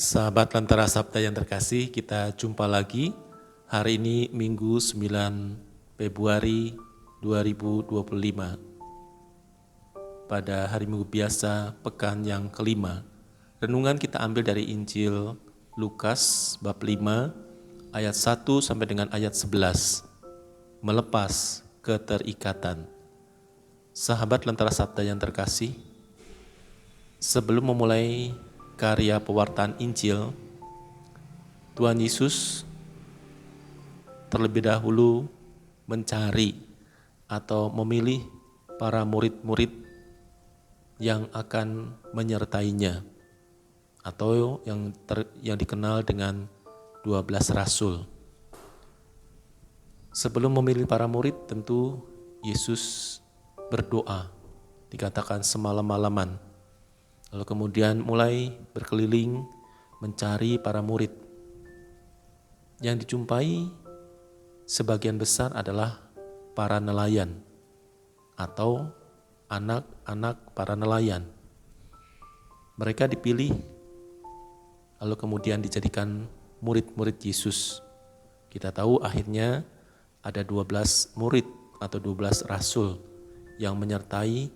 Sahabat Lentera Sabda yang terkasih, kita jumpa lagi. Hari ini Minggu 9 Februari 2025. Pada hari Minggu biasa, pekan yang kelima. Renungan kita ambil dari Injil Lukas bab 5 ayat 1 sampai dengan ayat 11. Melepas keterikatan. Sahabat Lentera Sabda yang terkasih, sebelum memulai karya pewartaan Injil, Tuhan Yesus terlebih dahulu mencari atau memilih para murid-murid yang akan menyertainya atau yang dikenal dengan 12 rasul. Sebelum memilih para murid, tentu Yesus berdoa, dikatakan semalam-malaman. Lalu kemudian mulai berkeliling mencari para murid. Yang dijumpai sebagian besar adalah para nelayan atau anak-anak para nelayan. Mereka dipilih lalu kemudian dijadikan murid-murid Yesus. Kita tahu akhirnya ada 12 murid atau 12 rasul yang menyertai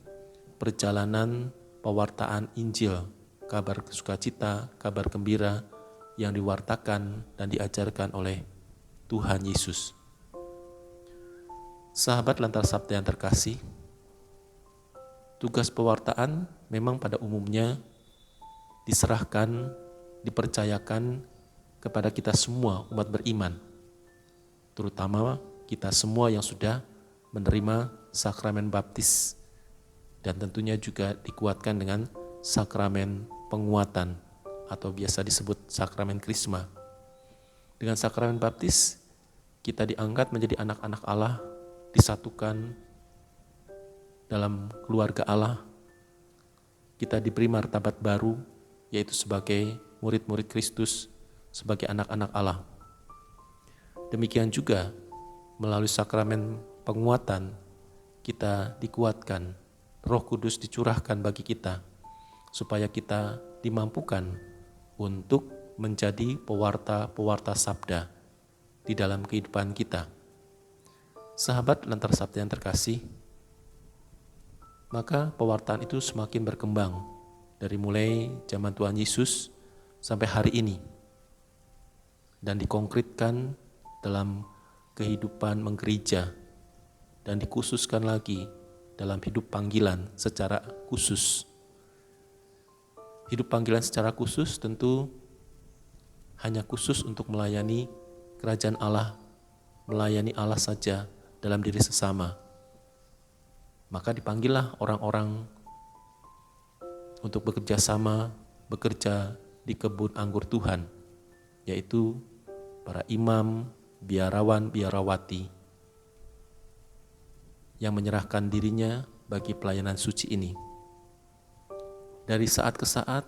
perjalanan pewartaan Injil, kabar sukacita, kabar gembira yang diwartakan dan diajarkan oleh Tuhan Yesus. Sahabat Lentera Sabda yang terkasih, tugas pewartaan memang pada umumnya diserahkan, dipercayakan kepada kita semua umat beriman, terutama kita semua yang sudah menerima sakramen baptis dan tentunya juga dikuatkan dengan sakramen penguatan atau biasa disebut sakramen krisma. Dengan sakramen baptis, kita diangkat menjadi anak-anak Allah, disatukan dalam keluarga Allah. Kita diberi martabat baru, yaitu sebagai murid-murid Kristus, sebagai anak-anak Allah. Demikian juga melalui sakramen penguatan, kita dikuatkan, Roh Kudus dicurahkan bagi kita, supaya kita dimampukan untuk menjadi pewarta-pewarta sabda di dalam kehidupan kita. Sahabat Lentera Sabda yang terkasih, maka pewartaan itu semakin berkembang dari mulai zaman Tuhan Yesus sampai hari ini dan dikonkretkan dalam kehidupan menggereja dan dikhususkan lagi dalam hidup panggilan secara khusus. Hidup panggilan secara khusus tentu hanya khusus untuk melayani kerajaan Allah, melayani Allah saja dalam diri sesama. Maka dipanggillah orang-orang untuk bekerja sama, bekerja di kebun anggur Tuhan, yaitu para imam, biarawan, biarawati, yang menyerahkan dirinya bagi pelayanan suci ini. Dari saat ke saat,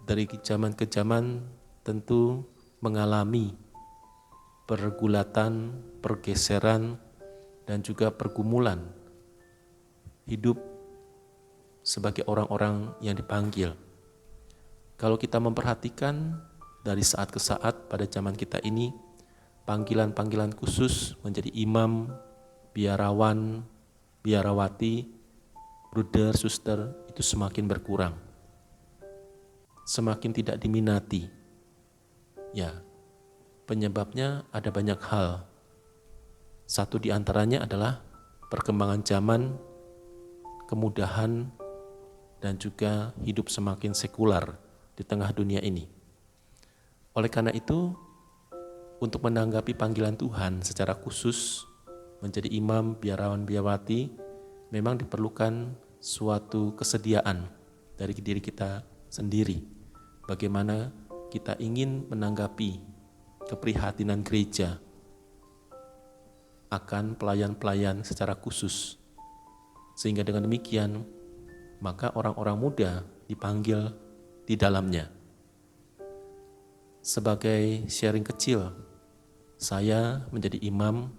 dari zaman ke zaman, tentu mengalami pergulatan, pergeseran, dan juga pergumulan hidup sebagai orang-orang yang dipanggil. Kalau kita memperhatikan dari saat ke saat pada zaman kita ini, panggilan-panggilan khusus menjadi imam, biarawan, biarawati, bruder, suster itu semakin berkurang, semakin tidak diminati. Ya, penyebabnya ada banyak hal. Satu di antaranya adalah perkembangan zaman, kemudahan, dan juga hidup semakin sekular di tengah dunia ini. Oleh karena itu, untuk menanggapi panggilan Tuhan secara khusus, menjadi imam, biarawan, biarawati, memang diperlukan suatu kesediaan dari diri kita sendiri. Bagaimana kita ingin menanggapi keprihatinan gereja akan pelayan-pelayan secara khusus. Sehingga dengan demikian, maka orang-orang muda dipanggil di dalamnya. Sebagai sharing kecil, saya menjadi imam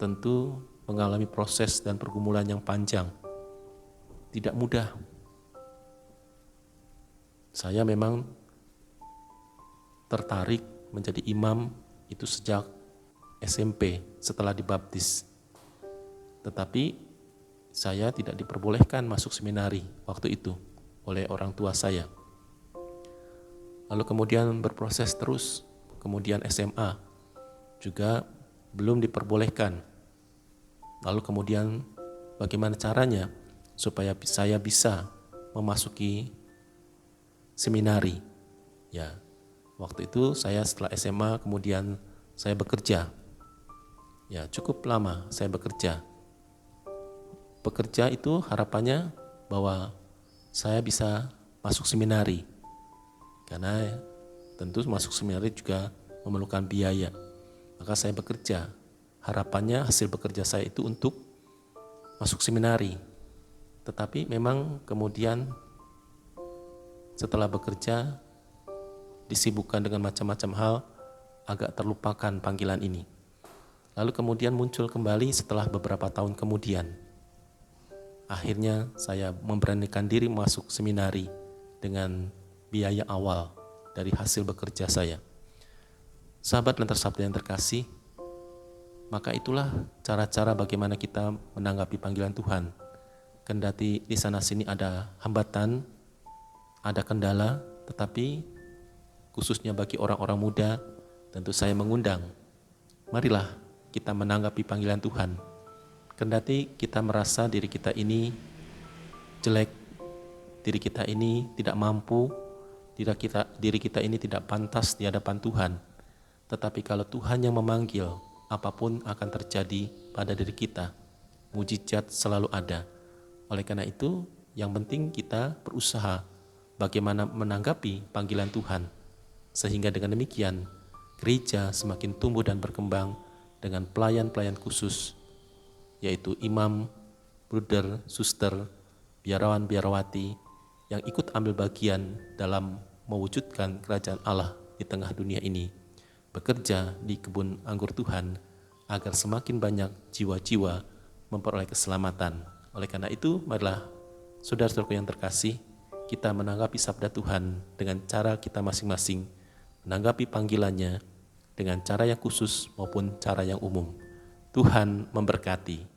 tentu mengalami proses dan pergumulan yang panjang. Tidak mudah. Saya memang tertarik menjadi imam itu sejak SMP setelah dibaptis. Tetapi saya tidak diperbolehkan masuk seminari waktu itu oleh orang tua saya. Lalu kemudian berproses terus, kemudian SMA juga belum diperbolehkan. Lalu kemudian bagaimana caranya supaya saya bisa memasuki seminari? Ya, waktu itu saya setelah SMA kemudian saya bekerja. Ya, cukup lama saya bekerja. Bekerja itu harapannya bahwa saya bisa masuk seminari. Karena tentu masuk seminari juga memerlukan biaya. Maka saya bekerja. Harapannya hasil bekerja saya itu untuk masuk seminari. Tetapi memang kemudian setelah bekerja disibukkan dengan macam-macam hal, agak terlupakan panggilan ini. Lalu kemudian muncul kembali setelah beberapa tahun kemudian. Akhirnya saya memberanikan diri masuk seminari dengan biaya awal dari hasil bekerja saya. Sahabat Lentar Sabda yang terkasih, maka itulah cara-cara bagaimana kita menanggapi panggilan Tuhan. Kendati di sana sini ada hambatan, ada kendala, tetapi khususnya bagi orang-orang muda, tentu saya mengundang, marilah kita menanggapi panggilan Tuhan. Kendati kita merasa diri kita ini jelek, diri kita ini tidak mampu, diri kita ini tidak pantas di hadapan Tuhan. Tetapi kalau Tuhan yang memanggil, apapun akan terjadi pada diri kita. Mujizat selalu ada. Oleh karena itu, yang penting kita berusaha bagaimana menanggapi panggilan Tuhan. Sehingga dengan demikian, gereja semakin tumbuh dan berkembang dengan pelayan-pelayan khusus, yaitu imam, bruder, suster, biarawan, biarawati yang ikut ambil bagian dalam mewujudkan kerajaan Allah di tengah dunia ini, bekerja di kebun anggur Tuhan agar semakin banyak jiwa-jiwa memperoleh keselamatan. Oleh karena itu, marilah saudara-saudaraku yang terkasih, kita menanggapi sabda Tuhan dengan cara kita masing-masing, menanggapi panggilannya dengan cara yang khusus maupun cara yang umum. Tuhan memberkati.